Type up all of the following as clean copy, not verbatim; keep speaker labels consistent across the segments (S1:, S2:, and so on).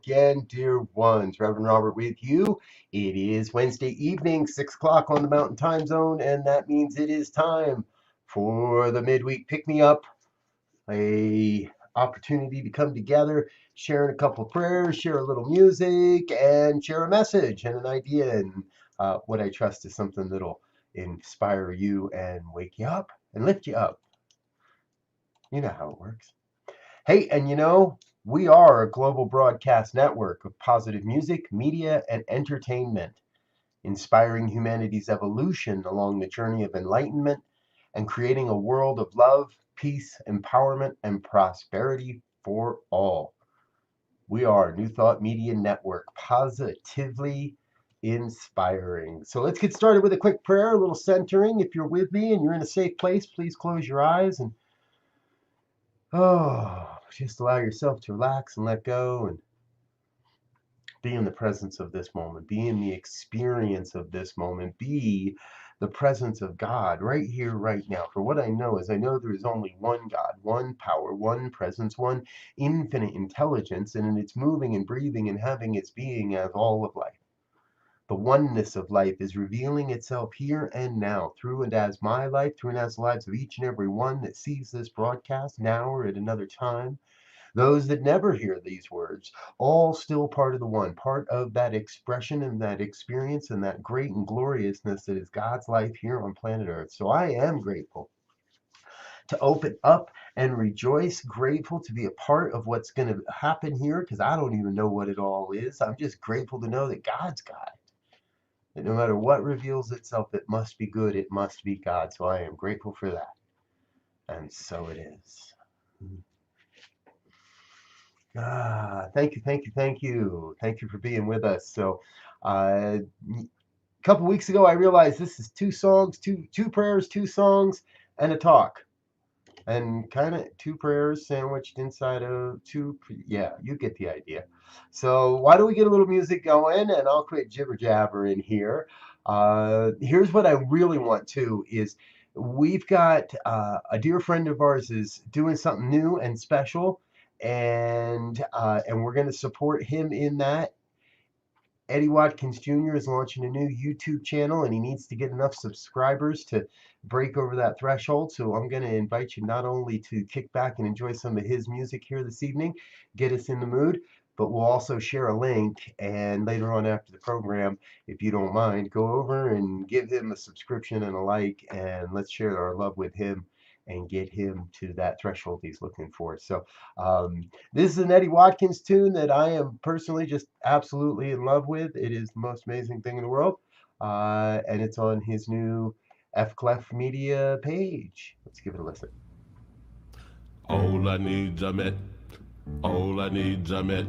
S1: again, dear ones. Reverend Robert with you. It is Wednesday evening, 6 o'clock on the Mountain Time Zone, and that means it is time for the midweek pick-me-up, a opportunity to come together, share a couple of prayers, share a little music, and share a message and an idea, and what I trust is something that'll inspire you and wake you up and lift you up. You know how it works. Hey, and we are a global broadcast network of positive music, media, and entertainment, inspiring humanity's evolution along the journey of enlightenment and creating a world of love, peace, empowerment, and prosperity for all. We are New Thought Media Network, positively inspiring. So let's get started with a quick prayer, a little centering. If you're with me and you're in a safe place, please close your eyes and just allow yourself to relax and let go and be in the presence of this moment. Be in the experience of this moment. Be the presence of God right here, right now. For what I know is there is only one God, one power, one presence, one infinite intelligence, and it's moving and breathing and having its being as all of life. The oneness of life is revealing itself here and now, through and as my life, through and as the lives of each and every one that sees this broadcast now or at another time. Those that never hear these words, all still part of the one, part of that expression and that experience and that great and gloriousness that is God's life here on planet Earth. So I am grateful to open up and rejoice, grateful to be a part of what's going to happen here, because I don't even know what it all is. I'm just grateful to know that God's God. That no matter what reveals itself, it must be good, it must be God. So I am grateful for that. And so it is. Thank you. Thank you for being with us. So a couple weeks ago, I realized this is two songs, two prayers, two songs, and a talk. And kind of two prayers sandwiched inside of two. Yeah, you get the idea. So why don't we get a little music going, and I'll quit jibber jabber in here. Here's what I really want to is we've got a dear friend of ours is doing something new and special, and we're going to support him in that. Eddie Watkins Jr. is launching a new YouTube channel, and he needs to get enough subscribers to break over that threshold. So I'm going to invite you not only to kick back and enjoy some of his music here this evening, get us in the mood, but we'll also share a link. And later on after the program, if you don't mind, go over and give him a subscription and a like, and let's share our love with him and get him to that threshold he's looking for. So this is an Eddie Watkins tune that I am personally just absolutely in love with. It is the most amazing thing in the world. And it's on his new F Clef Media page. Let's give it a listen.
S2: All I need's a met. All I need's a met.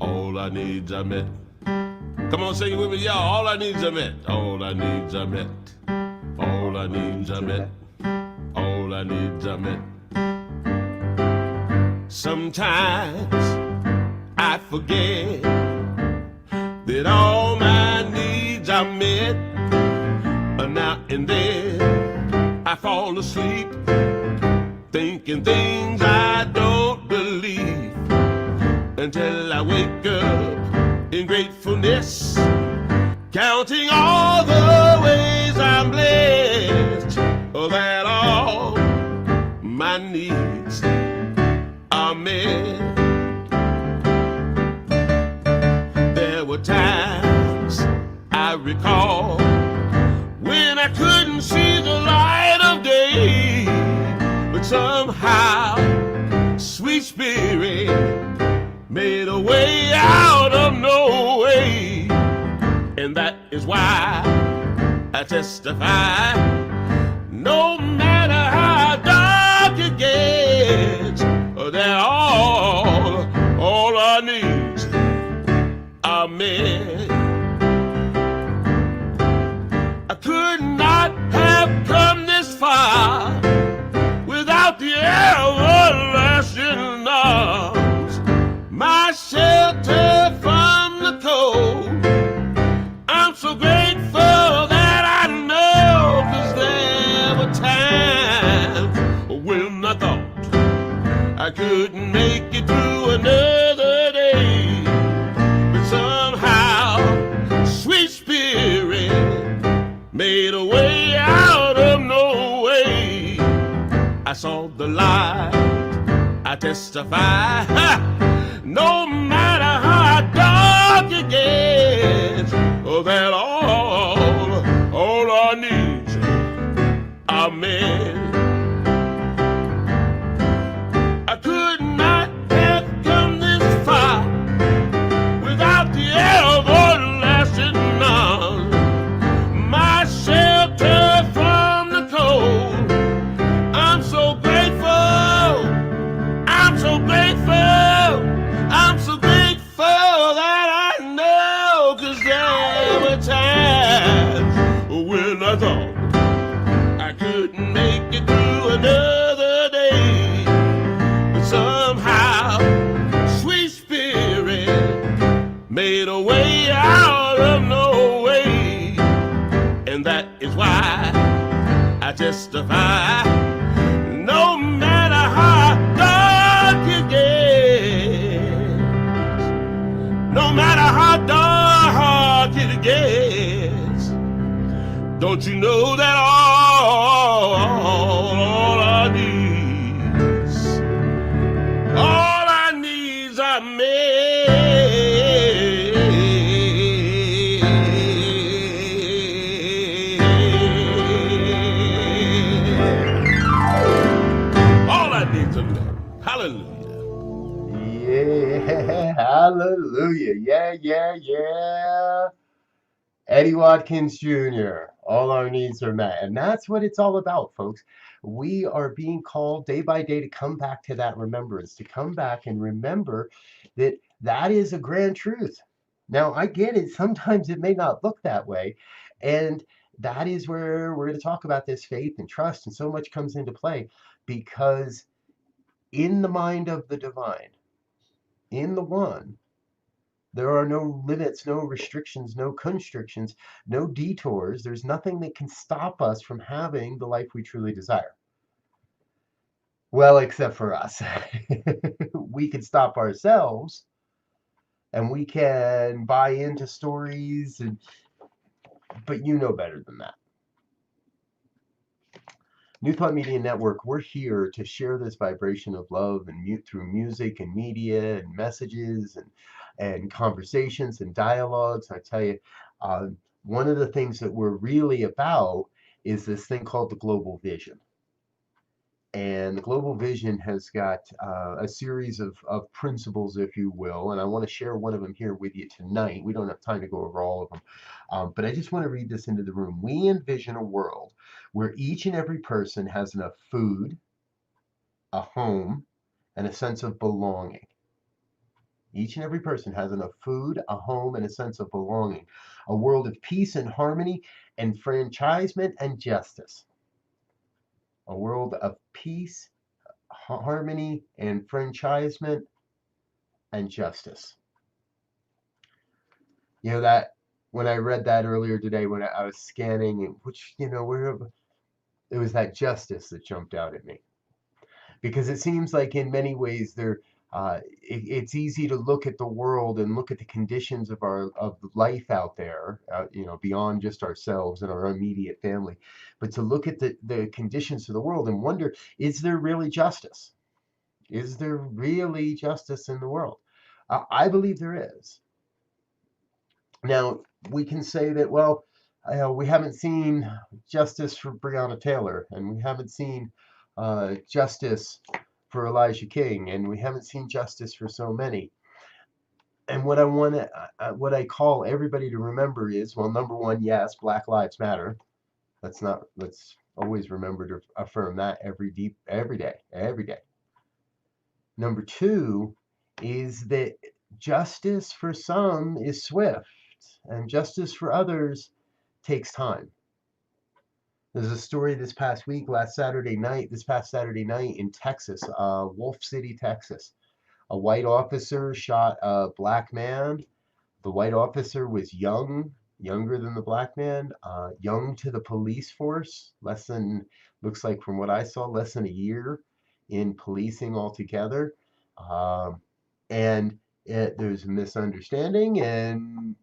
S2: All I need's a met. Come on, sing it with me, y'all. All I need's a met. All I need's a met. All I need's a met. All I need's a met. Sometimes I forget that all my needs are met. And now and then I fall asleep thinking things I don't believe until I wake up in gratefulness, counting all the ways I'm blessed, that all my needs are met. There were times I recall when I couldn't see the light of day, but somehow sweet spirit made a way out of no way. And that is why I testify, no matter how dark it gets, they're all our needs are met. I could not have come this far without the everlasting arms, my shelter from the cold. I'm so grateful that I know, 'cause there were times when I thought I couldn't make it through another day. made a way out of no way. I saw the light, I testify. Ha! No matter how dark it gets, oh, that all our needs are met. I could not have come this far without the everlasting arms, my shelter from the cold. I'm so grateful, I'm so grateful, I'm so grateful that I know, 'cause there were times when I thought I couldn't make it through another day, but somehow sweet spirit made a way out of no way, and that is why I testify. No matter how dark it gets, no matter how dark it gets, don't you know that all our needs are met. All our needs are met. Hallelujah.
S1: Yeah, hallelujah. Yeah. Eddie Watkins Jr., all our needs are met. And that's what it's all about, folks. We are being called day by day to come back to that remembrance, to come back and remember that that is a grand truth. Now, I get it. Sometimes it may not look that way. And that is where we're going to talk about this faith and trust, and so much comes into play, because in the mind of the divine, in the one, there are no limits, no restrictions, no constrictions, no detours. There's nothing that can stop us from having the life we truly desire. Well, except for us. We can stop ourselves, and we can buy into stories, but you know better than that. New Thought Media Network, we're here to share this vibration of love and through music and media and messages and conversations and dialogues. I tell you, one of the things that we're really about is this thing called the Global Vision. And the Global Vision has got a series of principles, if you will, and I want to share one of them here with you tonight. We don't have time to go over all of them, but I just want to read this into the room. We envision a world where each and every person has enough food, a home, and a sense of belonging. Each and every person has enough food, a home, and a sense of belonging. A world of peace and harmony, enfranchisement and justice. A world of peace, harmony, enfranchisement, and justice. You know, that when I read that earlier today, when I was scanning, which, where it was that justice that jumped out at me, because it seems like in many ways it's easy to look at the world and look at the conditions of life out there, beyond just ourselves and our immediate family, but to look at the conditions of the world and wonder, is there really justice? Is there really justice in the world? I believe there is. Now, we can say that, well, we haven't seen justice for Breonna Taylor, and we haven't seen justice for Elijah King, and we haven't seen justice for so many. And what I call everybody to remember is, well, number one, yes, Black Lives Matter. Let's always remember to affirm that every day. Number two is that justice for some is swift, and justice for others takes time. There's a story this past Saturday night in Texas, Wolf City, Texas. A white officer shot a black man. The white officer was younger than the black man, young to the police force, looks like from what I saw, less than a year in policing altogether. And there's a misunderstanding, and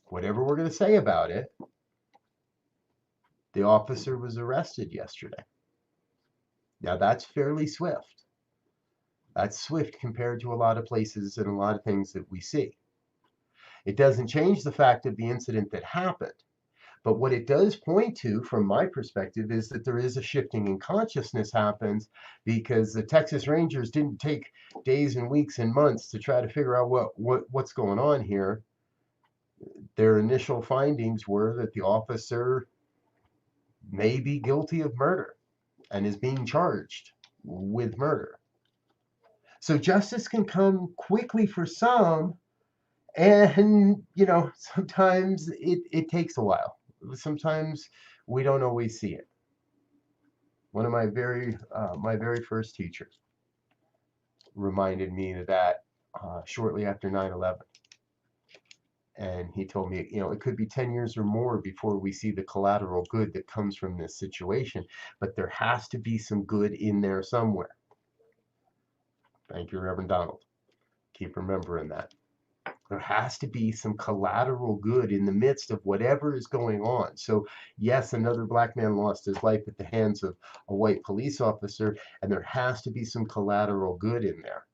S1: whatever we're going to say about it, The officer was arrested yesterday. Now that's fairly swift. That's swift compared to a lot of places and a lot of things that we see. It doesn't change the fact of the incident that happened. But what it does point to, from my perspective, is that there is a shifting in consciousness happens because the Texas Rangers didn't take days and weeks and months to try to figure out what's going on here. Their initial findings were that the officer may be guilty of murder and is being charged with murder. So justice can come quickly for some, and sometimes it takes a while. Sometimes we don't always see it. One of my very first teachers reminded me of that shortly after 9/11. And he told me, it could be 10 years or more before we see the collateral good that comes from this situation, but there has to be some good in there somewhere. Thank you, Reverend Donald. Keep remembering that. There has to be some collateral good in the midst of whatever is going on. So, yes, another black man lost his life at the hands of a white police officer, and there has to be some collateral good in there.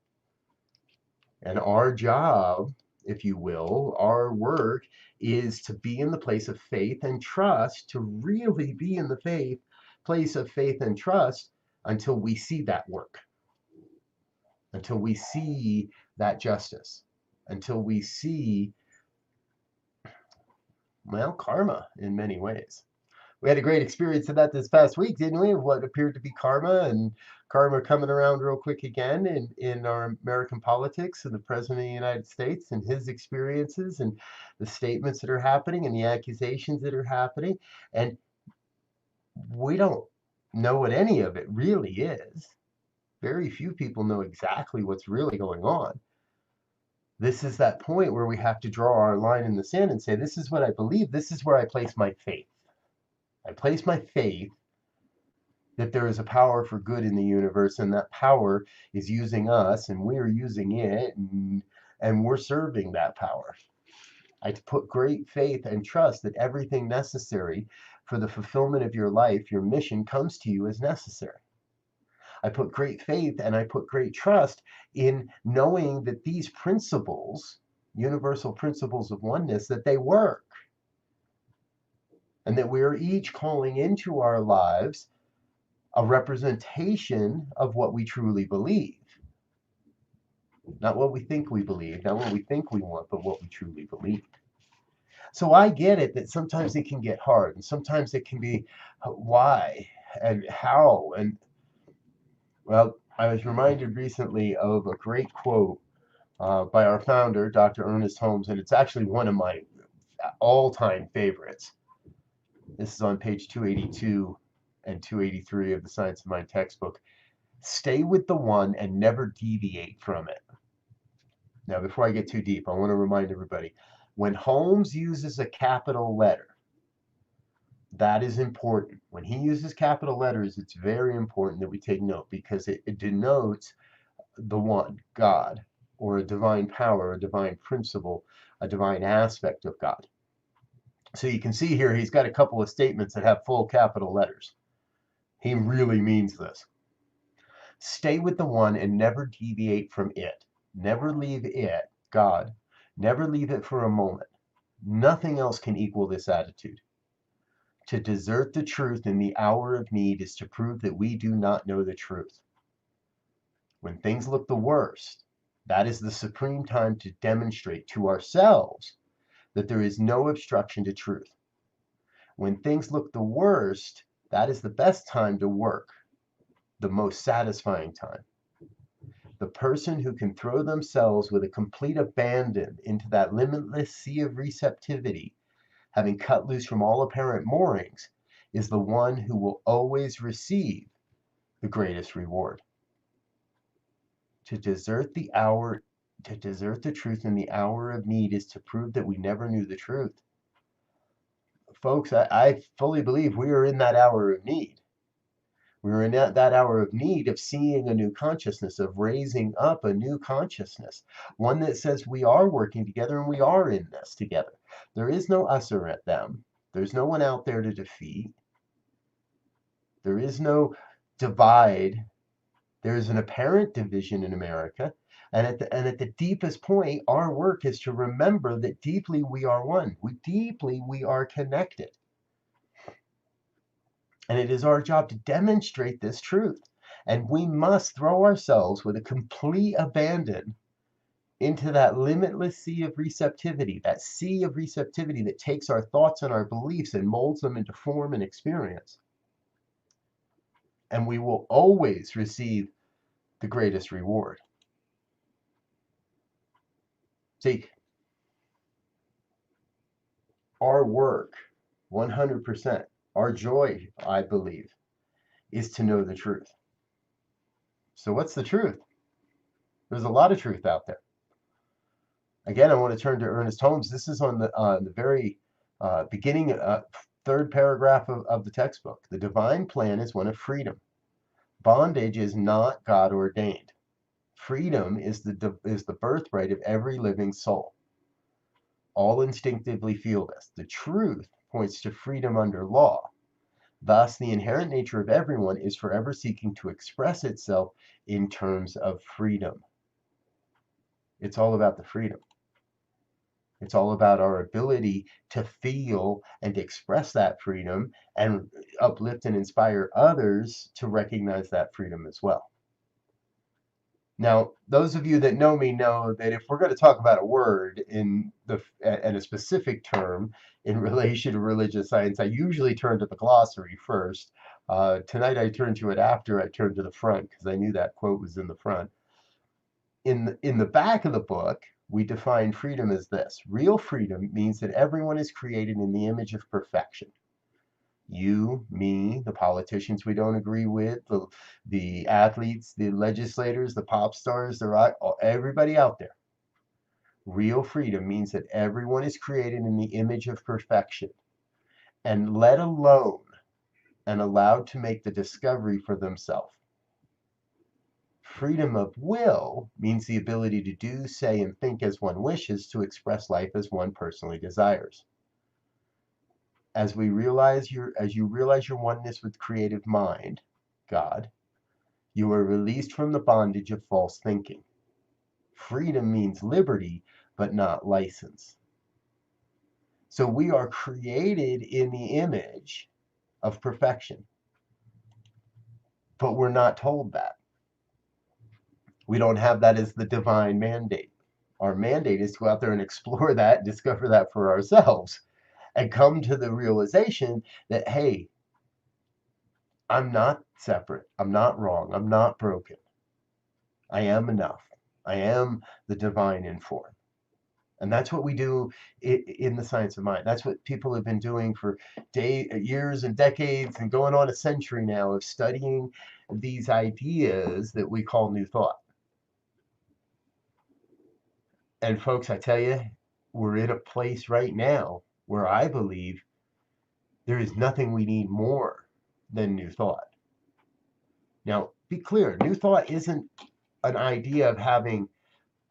S1: And our job, if you will, our work is to be in the place of faith and trust, to really be in the place of faith and trust until we see that work, until we see that justice, until we see, well, karma in many ways. We had a great experience of that this past week, didn't we? Of what appeared to be karma, and karma coming around real quick again in our American politics, and the President of the United States and his experiences and the statements that are happening and the accusations that are happening. And we don't know what any of it really is. Very few people know exactly what's really going on. This is that point where we have to draw our line in the sand and say, this is what I believe. This is where I place my faith. I place my faith that there is a power for good in the universe, and that power is using us, and we're using it, and we're serving that power. I put great faith and trust that everything necessary for the fulfillment of your life, your mission, comes to you as necessary. I put great faith and I put great trust in knowing that these principles, universal principles of oneness, that they work. And that we're each calling into our lives a representation of what we truly believe. Not what we think we believe, not what we think we want, but what we truly believe. So I get it that sometimes it can get hard, and sometimes it can be why and how. And well, I was reminded recently of a great quote by our founder, Dr. Ernest Holmes, and it's actually one of my all-time favorites. This is on page 282 and 283 of the Science of Mind textbook. Stay with the one and never deviate from it. Now, before I get too deep, I want to remind everybody, when Holmes uses a capital letter, that is important. When he uses capital letters, it's very important that we take note, because it denotes the one, God, or a divine power, a divine principle, a divine aspect of God. So you can see here, he's got a couple of statements that have full capital letters. He really means this. Stay with the one and never deviate from it. Never leave it, God. Never leave it for a moment. Nothing else can equal this attitude. To desert the truth in the hour of need is to prove that we do not know the truth. When things look the worst, that is the supreme time to demonstrate to ourselves that there is no obstruction to truth. When things look the worst, that is the best time to work, the most satisfying time. The person who can throw themselves with a complete abandon into that limitless sea of receptivity, having cut loose from all apparent moorings, is the one who will always receive the greatest reward. To desert the truth in the hour of need is to prove that we never knew the truth. Folks, I fully believe we are in that hour of need. We're in that hour of need of seeing a new consciousness, of raising up a new consciousness, one that says we are working together and we are in this together. There is no us or them. There's no one out there to defeat. There is no divide. There is an apparent division in America. And at the deepest point, our work is to remember that deeply we are one. Deeply we are connected. And it is our job to demonstrate this truth. And we must throw ourselves with a complete abandon into that limitless sea of receptivity, that takes our thoughts and our beliefs and molds them into form and experience. And we will always receive the greatest reward. See, our work, 100%, our joy, I believe, is to know the truth. So what's the truth? There's a lot of truth out there. Again, I want to turn to Ernest Holmes. This is on the very beginning, third paragraph of the textbook. The divine plan is one of freedom. Bondage is not God ordained. Freedom is the birthright of every living soul. All instinctively feel this. The truth points to freedom under law. Thus, the inherent nature of everyone is forever seeking to express itself in terms of freedom. It's all about the freedom. It's all about our ability to feel and express that freedom and uplift and inspire others to recognize that freedom as well. Now, those of you that know me know that if we're going to talk about a word and a specific term in relation to religious science, I usually turn to the glossary first. Tonight I turned to it after I turned to the front because I knew that quote was in the front. In the back of the book, we define freedom as this. Real freedom means that everyone is created in the image of perfection. You, me, the politicians we don't agree with, the athletes, the legislators, the pop stars, everybody out there. Real freedom means that everyone is created in the image of perfection and let alone and allowed to make the discovery for themselves. Freedom of will means the ability to do, say, and think as one wishes, to express life as one personally desires. As you realize your oneness with creative mind, God, you are released from the bondage of false thinking. Freedom means liberty, but not license. So we are created in the image of perfection, but we're not told that. We don't have that as the divine mandate. Our mandate is to go out there and explore that, discover that for ourselves, and come to the realization that, hey, I'm not separate. I'm not wrong. I'm not broken. I am enough. I am the divine in form. And that's what we do in the science of mind. That's what people have been doing for years and decades and going on a century now of studying these ideas that we call New Thought. And folks, I tell you, we're in a place right now where I believe there is nothing we need more than New Thought. Now, be clear, New Thought isn't an idea of having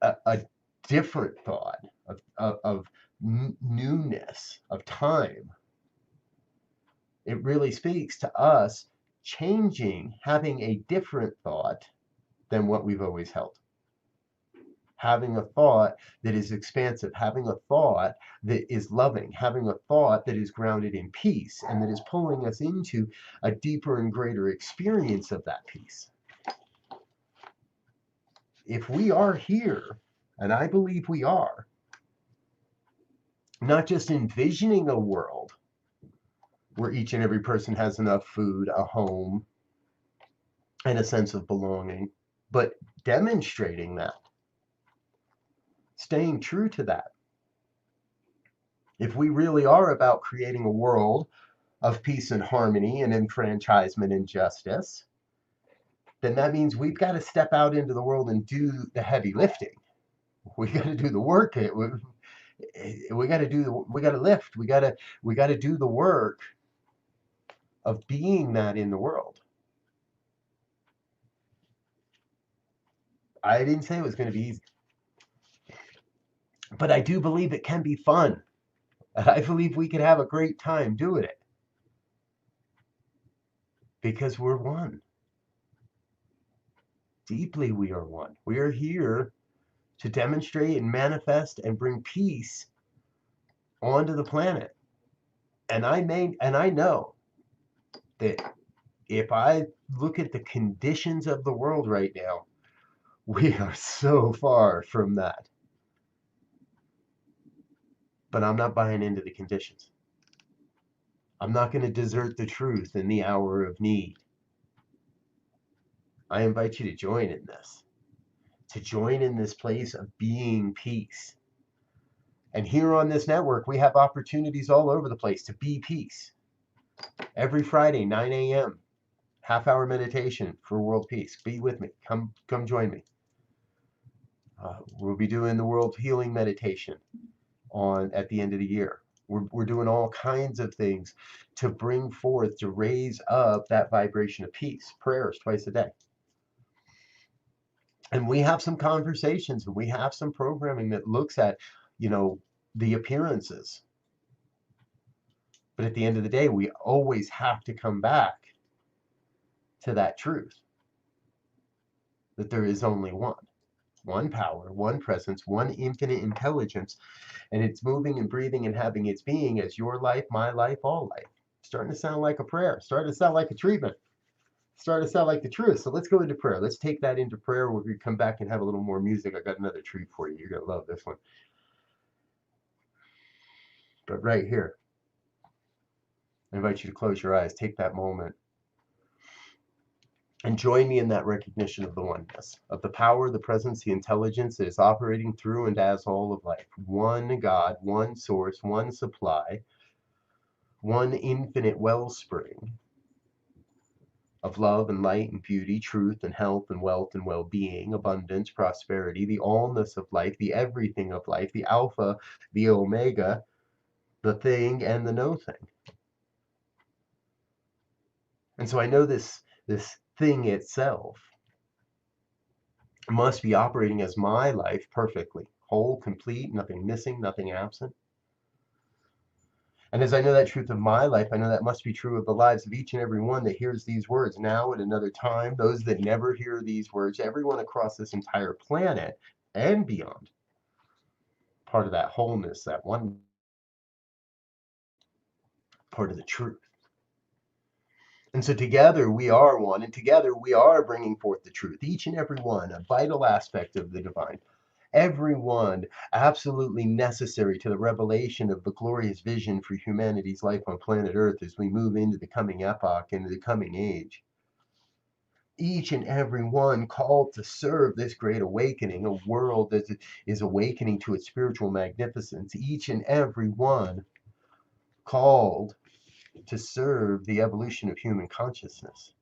S1: a different thought, of newness, of time. It really speaks to us changing, having a different thought than what we've always held. Having a thought that is expansive, having a thought that is loving, having a thought that is grounded in peace and that is pulling us into a deeper and greater experience of that peace. If we are here, and I believe we are, not just envisioning a world where each and every person has enough food, a home, and a sense of belonging, but demonstrating that, staying true to that. If we really are about creating a world of peace and harmony and enfranchisement and justice, then that means we've got to step out into the world and do the heavy lifting. We got to do the work. We got to lift. We got to do the work of being that in the world. I didn't say it was going to be easy, but I do believe it can be fun. I believe we could have a great time doing it. because we're one. Deeply, we are one. We are here to demonstrate and manifest and bring peace onto the planet. And I know that if I look at the conditions of the world right now, we are so far from that. But I'm not buying into the conditions. I'm not going to desert the truth in the hour of need. I invite you to join in this, to join in this place of being peace. And here on this network, we have opportunities all over the place to be peace. Every Friday, 9 a.m., half-hour meditation for world peace. Be with me. Come join me. We'll be doing the world healing meditation at the end of the year. We're doing all kinds of things to bring forth, to raise up that vibration of peace. Prayers twice a day. And we have some conversations, and we have some programming that looks at, the appearances. But at the end of the day, we always have to come back to that truth, that there is only one power, one presence, one infinite intelligence, and it's moving and breathing and having its being as your life, my life, all life. Starting to sound like a prayer, starting to sound like a treatment, starting to sound like the truth. So let's go into prayer. Let's take that into prayer. We're going to come back and have a little more music. I got another treat for you. You're going to love this one. But right here, I invite you to close your eyes, take that moment, and join me in that recognition of the oneness, of the power, the presence, the intelligence that is operating through and as all of life. One God, one source, one supply, one infinite wellspring of love and light and beauty, truth and health and wealth and well-being, abundance, prosperity, the allness of life, the everything of life, the alpha, the omega, the thing and the no thing. And so I know this thing itself must be operating as my life perfectly, whole, complete, nothing missing, nothing absent. And as I know that truth of my life, I know that must be true of the lives of each and every one that hears these words now at another time, those that never hear these words, everyone across this entire planet and beyond. Part of that wholeness, that one, part of the truth. And so together we are one, and together we are bringing forth the truth, each and every one, a vital aspect of the divine. Everyone absolutely necessary to the revelation of the glorious vision for humanity's life on planet Earth as we move into the coming epoch, into the coming age. Each and every one called to serve this great awakening, a world that is awakening to its spiritual magnificence. Each and every one called to serve the evolution of human consciousness.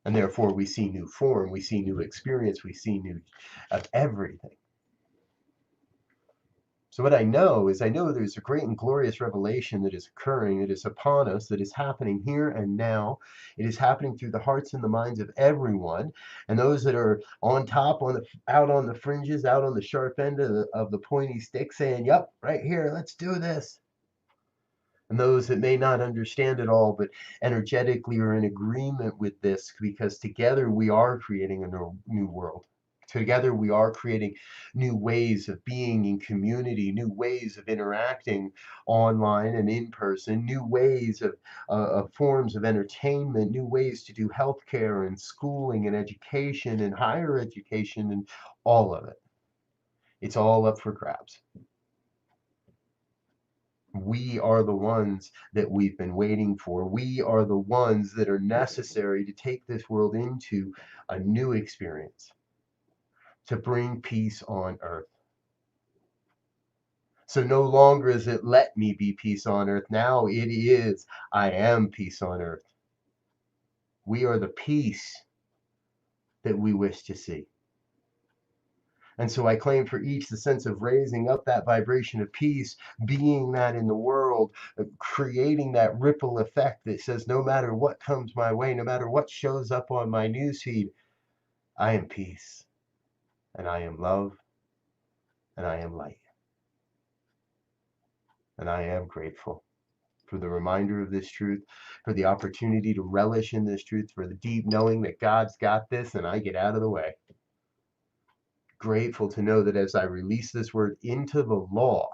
S1: And therefore we see new form, we see new experience, we see new of everything. So what I know is there's a great and glorious revelation that is occurring, that is upon us, that is happening here and now. It is happening through the hearts and the minds of everyone. And those that are on top, out on the fringes, out on the sharp end of the pointy stick saying, yep, right here, let's do this. And those that may not understand it all, but energetically are in agreement with this, because together we are creating a new world. Together we are creating new ways of being in community, new ways of interacting online and in person, new ways of forms of entertainment, new ways to do healthcare and schooling and education and higher education and all of it. It's all up for grabs. We are the ones that we've been waiting for. We are the ones that are necessary to take this world into a new experience, to bring peace on earth. So no longer is it let me be peace on earth. Now it is I am peace on earth. We are the peace that we wish to see. And so I claim for each the sense of raising up that vibration of peace, being that in the world, creating that ripple effect that says no matter what comes my way, no matter what shows up on my newsfeed, I am peace, and I am love, and I am light. And I am grateful for the reminder of this truth, for the opportunity to relish in this truth, for the deep knowing that God's got this and I get out of the way. Grateful to know that as I release this word into the law,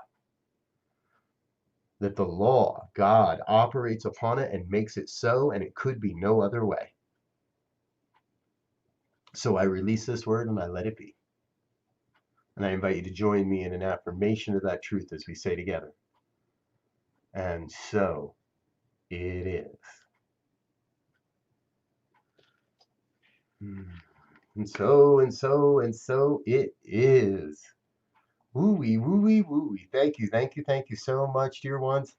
S1: that the law, God, operates upon it and makes it so, and it could be no other way. So I release this word and I let it be. And I invite you to join me in an affirmation of that truth as we say together. And so it is. And so it is. Woo-wee, woo-wee, woo-wee. Thank you so much, dear ones.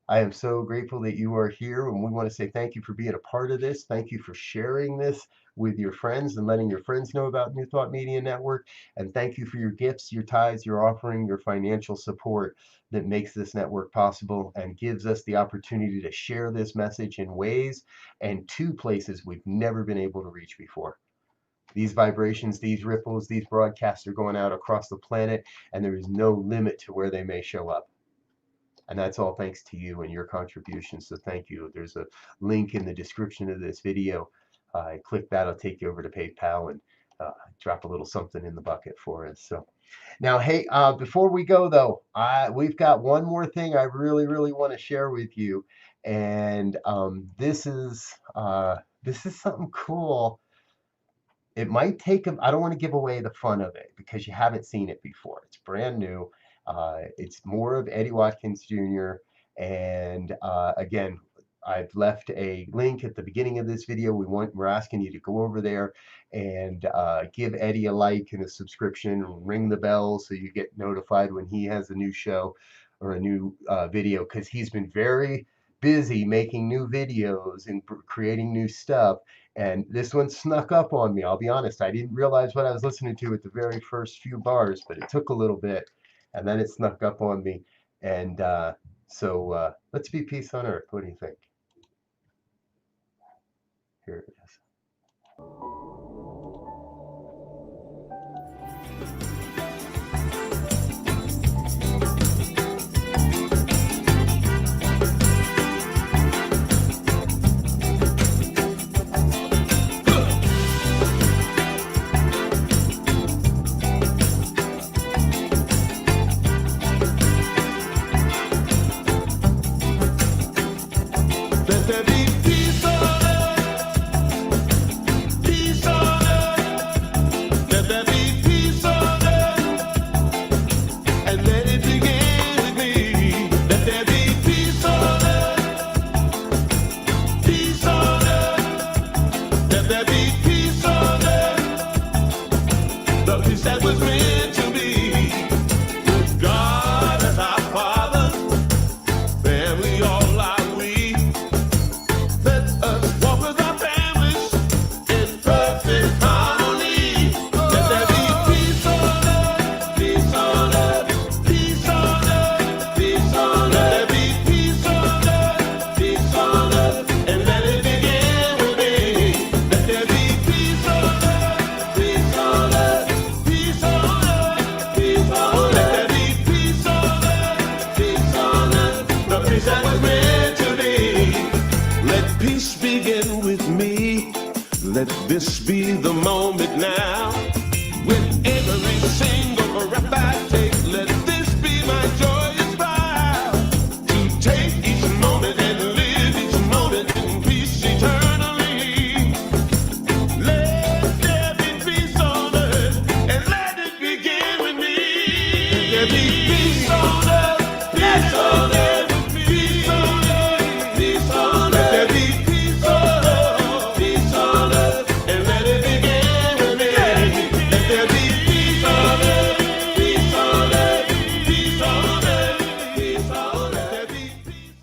S1: I am so grateful that you are here, and we want to say thank you for being a part of this. Thank you for sharing this with your friends and letting your friends know about New Thought Media Network. And thank you for your gifts, your tithes, your offering, your financial support that makes this network possible and gives us the opportunity to share this message in ways and to places we've never been able to reach before. These vibrations, these ripples, these broadcasts are going out across the planet, and there is no limit to where they may show up. And that's all thanks to you and your contributions. So thank you. There's a link in the description of this video. Click that, it'll take you over to PayPal and drop a little something in the bucket for us. So now, hey, before we go though, we've got one more thing I really want to share with you. And this is something cool. It might take I don't want to give away the fun of it because you haven't seen it before. It's brand new. It's more of Eddie Watkins Jr. And again, I've left a link at the beginning of this video. We're asking you to go over there and give Eddie a like and a subscription, ring the bell so you get notified when he has a new show or a new video, because he's been very busy making new videos and creating new stuff. And this one snuck up on me. I'll be honest, I didn't realize what I was listening to at the very first few bars, but it took a little bit, and then it snuck up on me. And so let's be peace on earth. What do you think? Here it is.
S2: Let there be peace on earth, peace on earth. Let there be peace on earth, and let it begin with me. Let there be peace on earth, peace on earth. Let there be peace on earth, the peace that was meant to be. With God as our Father, family all our we. Let us walk with our families in perfect harmony. Let there be peace on earth, peace on earth, peace on earth, peace on earth. Let there be peace on earth, peace on earth, and let it begin with me. Let there be peace on earth, peace on earth, peace on earth, peace on earth. Let there be peace on earth, peace on earth, the peace that was meant to be. Let peace begin with me. Let this be the moment now. With every single breath I take, let this be my joyous vow. To take each moment and live each moment in peace eternally. Let there be peace on earth, and let it begin with me. Let there be peace on earth, peace on earth, peace on earth, peace on earth. Let there be peace on earth, peace on earth, and let it begin with me. Let there be peace on earth, peace on earth, peace on earth, peace on earth. Let there be peace.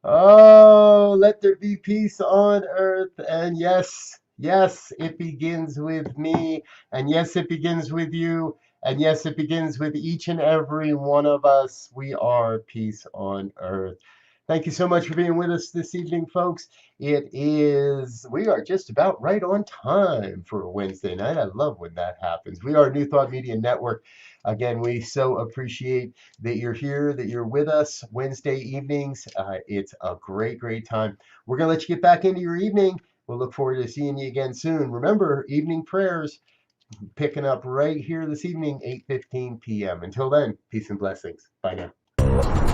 S1: Oh, let there be peace on earth. And yes, it begins with me. And yes, it begins with you. And yes, it begins with each and every one of us. We are peace on earth. Thank you so much for being with us this evening, folks. We are just about right on time for a Wednesday night. I love when that happens. We are New Thought Media Network. Again, we so appreciate that you're here, that you're with us Wednesday evenings. It's a great, great time. We're going to let you get back into your evening. We'll look forward to seeing you again soon. Remember, evening prayers picking up right here this evening, 8:15 p.m. Until then, peace and blessings. Bye now.